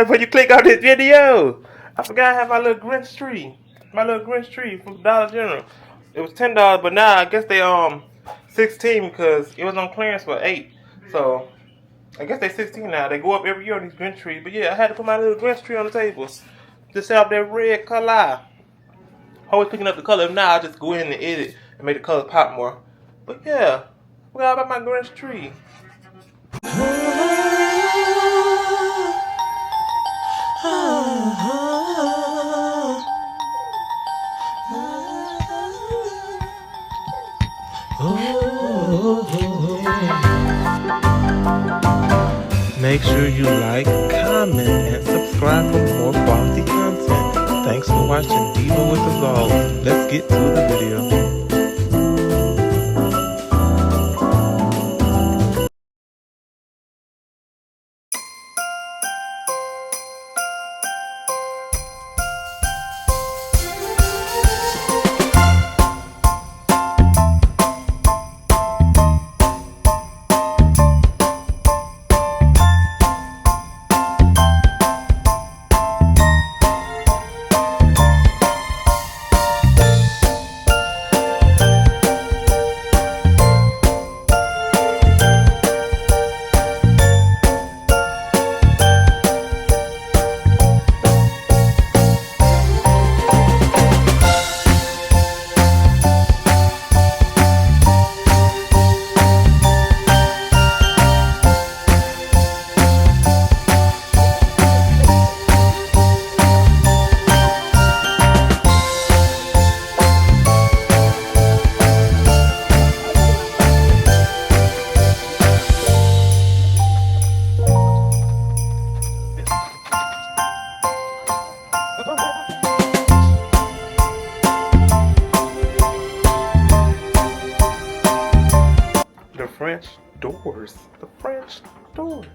Before you click on this video, I forgot I have my little Grinch tree. My little Grinch tree from Dollar General. It was $10, but now I guess they 16 because it was on clearance for 8. So I guess they 16 now. They go up every year on these Grinch trees. But yeah, I had to put my little Grinch tree on the tables. Just have that red color. Always picking up the color. If not, I just go in and edit and make the colors pop more. But yeah, forgot about my Grinch tree. Make sure you like, comment, and subscribe for more quality content. Thanks for watching Devo with the Vlog. Let's get to the video. The French doors. The French doors.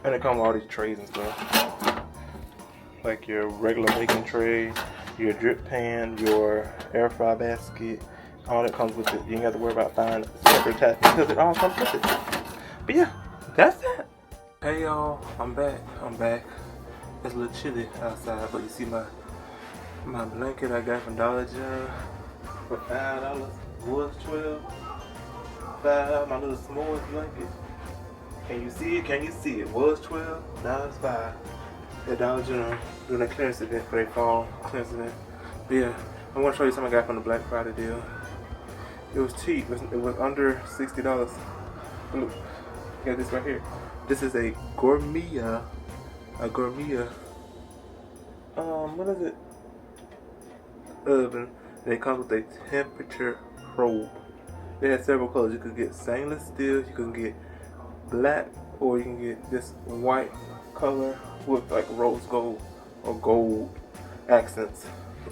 And it comes with all these trays and stuff. Like your regular baking tray, your drip pan, your air fry basket. All that comes with it. You ain't got to worry about finding separate attachments because it all comes with it. But yeah, that's it. Hey y'all, I'm back. It's a little chilly outside, but you see my blanket I got from Dollar General for $5. Was $12. My little s'mores blanket. Can you see it? It was $12. Now it's $5. At Dollar General doing a clearance event for their fall clearance event. But yeah, I want to show you something I got from the Black Friday deal. It was cheap. It was under $60. Look, you got this right here. This is a Gourmet. What is it? Oven. And it comes with a temperature probe. They had several colors. You could get stainless steel, you can get black, or you can get this white color with like rose gold or gold accents.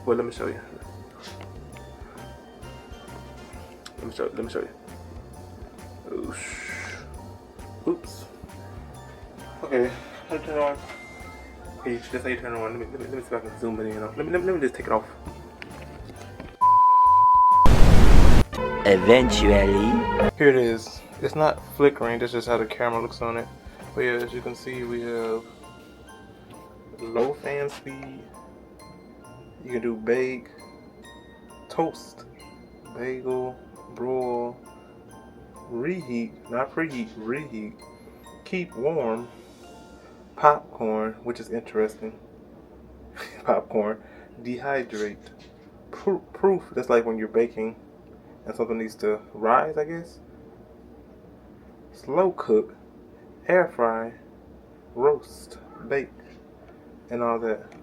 Well, let me show you. Let me show you. Oops. Okay, how to turn it on? Okay, that's how you turn it on. Let me see if I can zoom it in. Let me just take it off. Eventually. Here it is. It's not flickering, that's just how the camera looks on it. But yeah, as you can see, we have low fan speed. You can do bake, toast, bagel, broil, reheat, not preheat, reheat, keep warm, popcorn, which is interesting, popcorn, dehydrate, proof, that's like when you're baking and something needs to rise, I guess. Slow cook, air fry, roast, bake, and all that.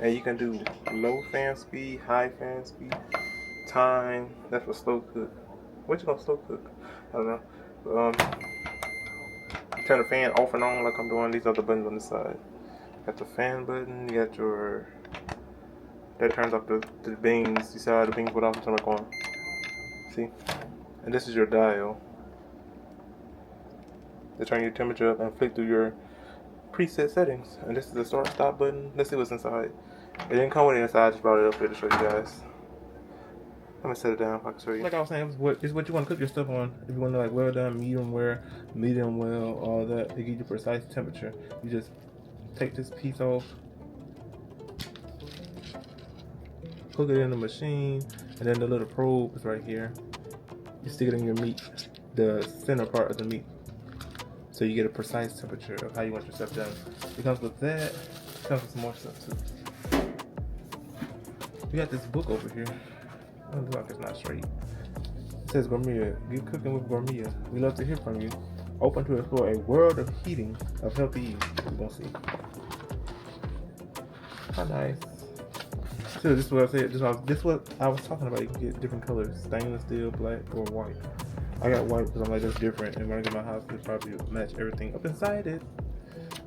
And you can do low fan speed, high fan speed, time. That's for slow cook. What you gonna slow cook? I don't know. Turn the fan off and on like I'm doing. These other buttons on the side. Got the fan button. You got your that turns off the beans. You see how the beans went off and turn back on. See? And this is your dial to turn your temperature up and flick through your preset settings. And this is the start stop button. Let's see what's inside. It didn't come with it inside. I just brought it up here to show you guys. Let me set it down if I can show you. Like I was saying, it's what you want to cook your stuff on. If you want to well done, medium well, all that. They give you precise temperature. You just take this piece off, hook it in the machine, and then the little probe is right here. You stick it in your meat, the center part of the meat, so you get a precise temperature of how you want your stuff done. It comes with that. It comes with some more stuff too. We got this book over here. I don't know if it's not straight. It says Gourmet, get cooking with Gourmet. We love to hear from you. Open to explore a world of heating of healthy ease. We're gonna see. How nice. So this is what I said. This is what I was talking about. You can get different colors: stainless steel, black, or white. I got white because I'm like, that's different. And when I get my house, it probably match everything up inside it.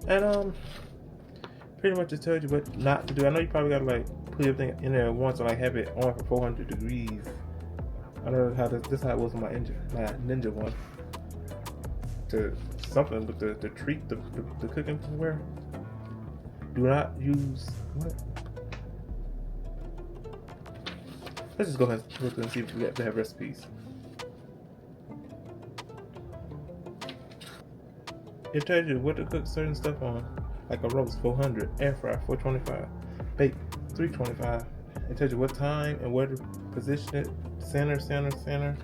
And pretty much just tells you what not to do. I know you probably gotta like put everything in there at once and like have it on for 400 degrees. I know how this how it was on my Ninja one. To something with the treat the cooking ware. Do not use what? Let's just go ahead and look and see if we have recipes. It tells you what to cook certain stuff on, like a roast 400, air fry 425, bake 325. It tells you what time and where to position it, center.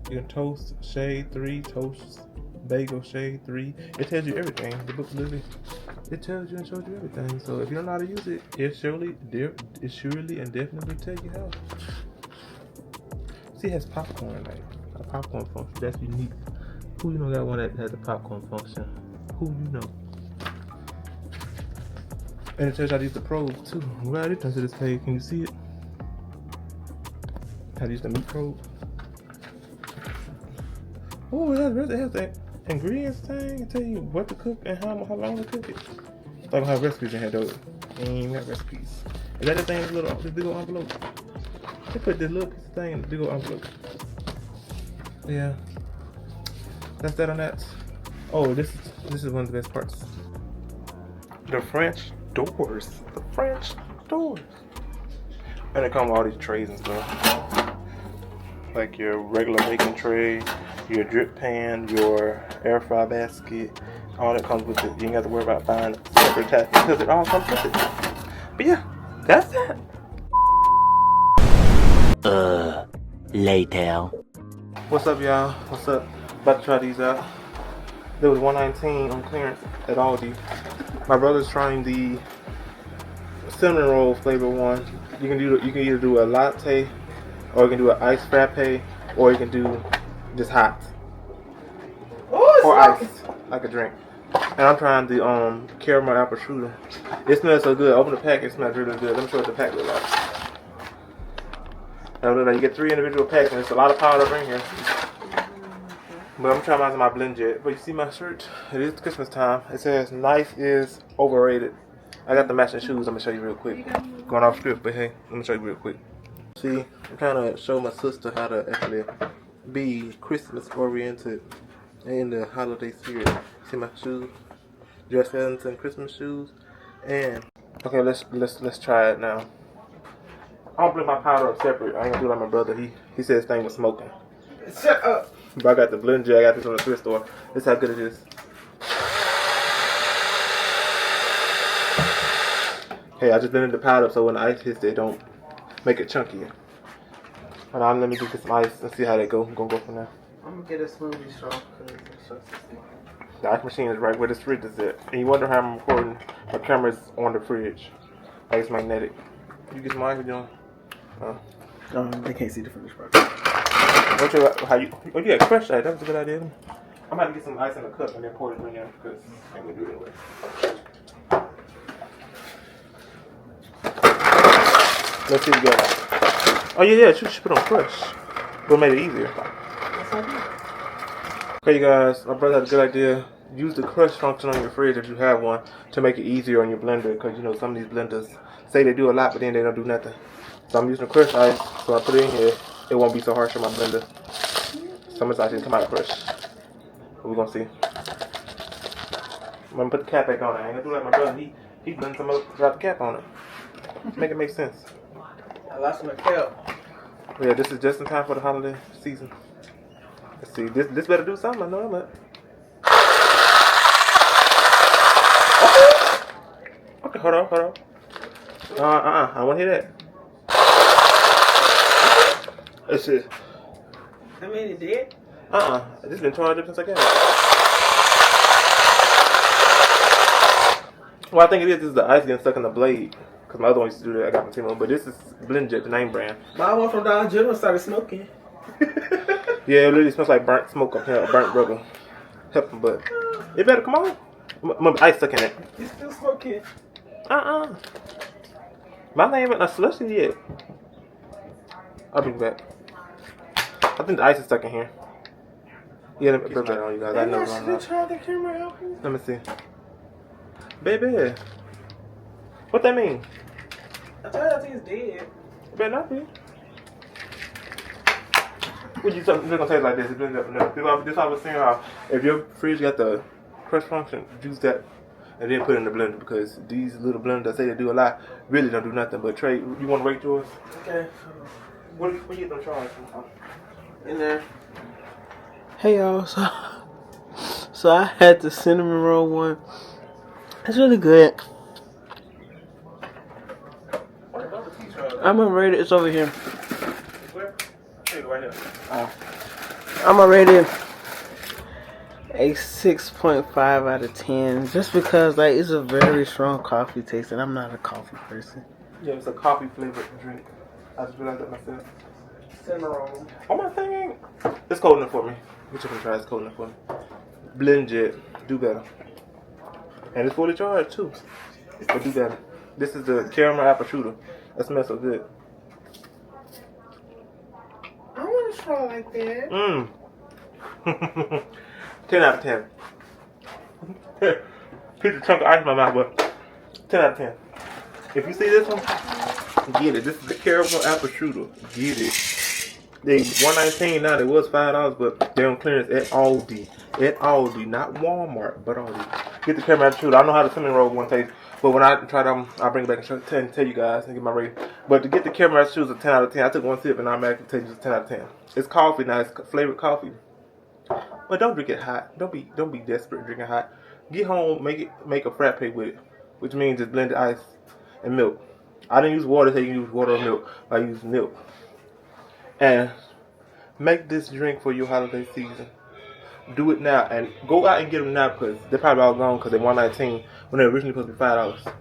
You can toast, shade 3, toast, bagel, shade 3. It tells you everything. The book literally, it tells you and shows you everything. So if you don't know how to use it, it surely and definitely tell you how. See, it has popcorn, like a popcorn function. That's unique. Who you know got one that has a popcorn function? Who you know? And it tells you how to use the probe too. Right, it turns to this page. Can you see it? How to use the meat probe. Oh, it has the ingredients thing. It tell you what to cook and how long to cook it. I don't have recipes in here though. Ain't got recipes. Is that the thing? This big old envelope. They put this little piece of thing in the big old envelope. Yeah. That's that on that. Oh, this is one of the best parts. The French doors. The French doors. And it comes with all these trays and stuff. Like your regular baking tray, your drip pan, your air fry basket, all that comes with it. You ain't got to worry about buying separate taps because it all comes with it. But yeah, that's it. Later. What's up, y'all? What's up? About to try these out. There was $119 on clearance at Aldi. My brother's trying the cinnamon roll flavor one. You can either do a latte, or you can do an iced frappe, or you can do just hot. Or ice, like a drink. And I'm trying the caramel apple strudel. It smells so good. Open the pack, it smells really good. Let me show you what the pack looks like. You get 3 individual packs, and there's a lot of powder in here. But I'm trying my blend jet. But you see my shirt? It is Christmas time. It says nice is overrated. I got the matching shoes. I'm gonna show you real quick. Going off script, but hey, let me show you real quick. See, I'm trying to show my sister how to actually be Christmas oriented in the holiday spirit. See my shoes, dress ends and Christmas shoes, and okay, let's try it now. I'm gonna blend my powder up separate. I ain't gonna do like my brother. He said his thing was smoking. Shut up. But I got the blend jet. I got this from the thrift store. This is how good it is. Hey, I just blended the powder up so when the ice hits, they don't make it chunky. And now let me get some ice and see how they go. I'm gonna go from there. I'm gonna get a smoothie straw. The ice machine is right where this fridge is at. And you wonder how I'm recording. My camera's on the fridge. Like it's magnetic. You get some ice, what you doing? They can't see the fridge part. You got crushed ice. That was a good idea. I'm about to get some ice in a cup and then pour it in here because I'm gonna do it anyway. Let's see what we got. Oh yeah, should put on crush. But made it easier. Okay, you guys, my brother had a good idea. Use the crush function on your fridge if you have one to make it easier on your blender, because you know some of these blenders say they do a lot, but then they don't do nothing. So I'm using the crush ice, so I put it in here. It won't be so harsh on my blender. Some of this ice didn't come out of crush. But we're gonna see. I'm gonna put the cap back on it. I ain't gonna do like my brother. He blended some of it without the cap on it. Make it make sense. I lost my cap. Yeah, this is just in time for the holiday season. Let's see. This better do something. I know that. Okay, hold on. I don't want to hear that. It's just. I mean, it did. This been charged up since I got it. Well, I think it is. This is the ice getting stuck in the blade. Because my other one used to do that. I got my team on. But this is Blend Jet, the name brand. My one from Dollar General started smoking. Yeah, it literally smells like burnt smoke up here, burnt rubber. Helping, but it better come on. My ice stuck in it. You still smoking? My name ain't not slushy yet. I'll be back. I think the ice is stuck in here. Yeah, let me put that on you guys. I know I'm not. Try the camera out. Let me see. Baby. What that mean? I told you I think it's dead. It better not be. What you just gonna taste like this? This I was saying how if your fridge got the crush function, juice that and then put it in the blender because these little blenders that say they do a lot really don't do nothing. But Trey, you want to rate yours? Okay. What you get them charged? In there. Hey y'all, so I had the cinnamon roll one. It's really good. I'm gonna rate it. It's over here. Right here. I'm gonna rate it a 6.5 out of 10, just because like it's a very strong coffee taste, and I'm not a coffee person. Yeah, it's a coffee flavored drink. I just realized that myself. Cinnamon roll. Oh, my thing ain't. It's cold enough for me. Which you can try. It's cold enough for me. Blend Jet. Do better. And it's fully charged too. But do better. This is the caramel apple shooter. That smells so good. I want to try like that. 10 out of 10. Piece of chunk of ice in my mouth, but 10 out of 10. If you see this one, get it. This is the caramel apple shooter. Get it. They $1.19 now. It was $5, but they're on clearance at Aldi. At Aldi, not Walmart, but Aldi. Get the caramel apple shooter. I know how the cinnamon roll one tastes, but when I try them, I'll bring it back and tell you guys and get my rating. But to get the caramel apple shooter, 10 out of 10. I took one sip and I automatically tell you it's 10 out of 10. It's coffee now. It's flavored coffee. But don't drink it hot. Don't be desperate drinking hot. Get home, make a frappe with it, which means just blend the ice and milk. I didn't use water, so you can use water or milk. I used milk. And make this drink for your holiday season. Do it now and go out and get them now because they're probably all gone because they're $1.19 when they were originally supposed to be $5.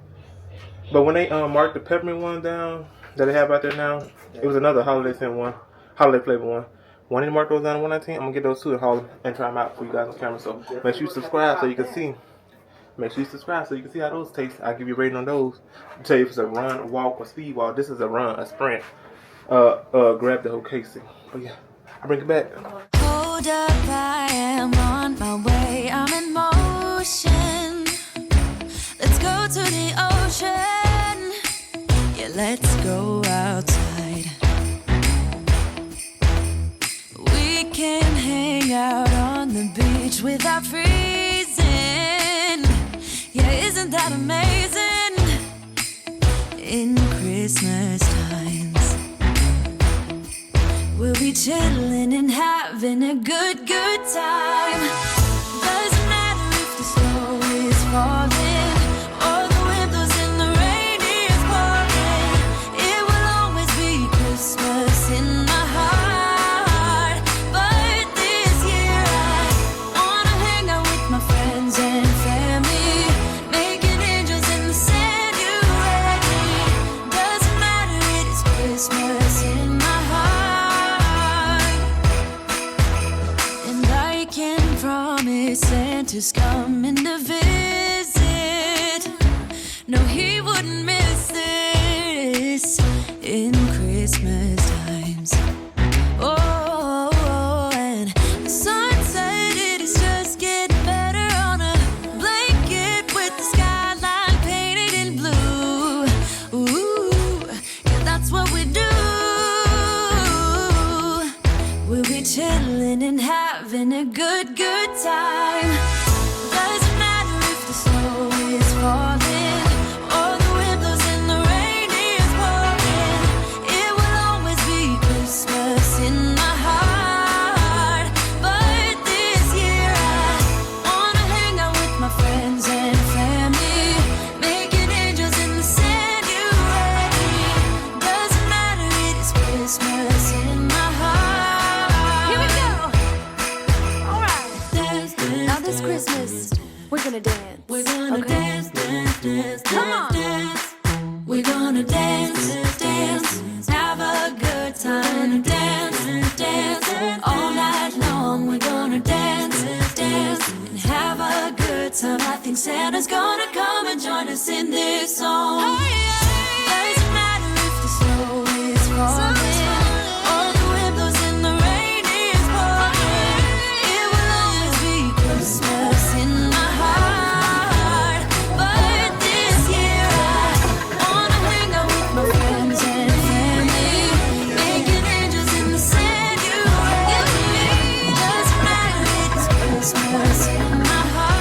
But when they marked the peppermint one down that they have out there now, it was another holiday flavor one. When they mark those down to $1.19, I'm gonna get those two and haul and try them out for you guys on camera. So make sure you subscribe so you can see. Make sure you subscribe so you can see how those taste. I'll give you a rating on those. I'll tell you if it's a run, a walk, or speed walk. This is a run, a sprint. Grab the whole casing. But yeah, I'll bring it back. Hold up, I am on my way. I'm in motion. Let's go to the ocean. Yeah, let's go outside. We can hang out on the beach without freezing. Yeah, isn't that amazing? In Christmas times, we'll be chilling and having a good time. Doesn't matter if the snow is falling or the wind blows and the rain is pouring. It will always be Christmas in my heart. But this year I wanna hang out with my friends and family, making angels We're gonna dance, dance, dance, dance, dance. We're gonna dance, dance, have a good time. Dance, dance, all night long. We're gonna dance, dance, and have a good time. I think Santa's gonna come and join us in this song. Doesn't matter if the snow is falling or the wind blows and the rain is pouring. It will always be Christmas in my heart. But this year I wanna hang out with my friends and family, making angels in the sand. You and me. Doesn't matter, it's Christmas in my heart.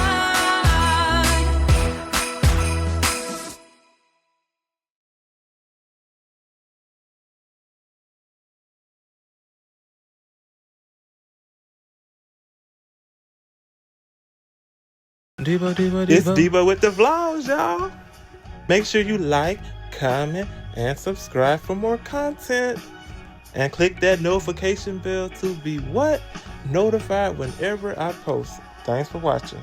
It's Debo with the vlogs, y'all. Make sure you like, comment, and subscribe for more content. And click that notification bell to be what? Notified whenever I post. Thanks for watching.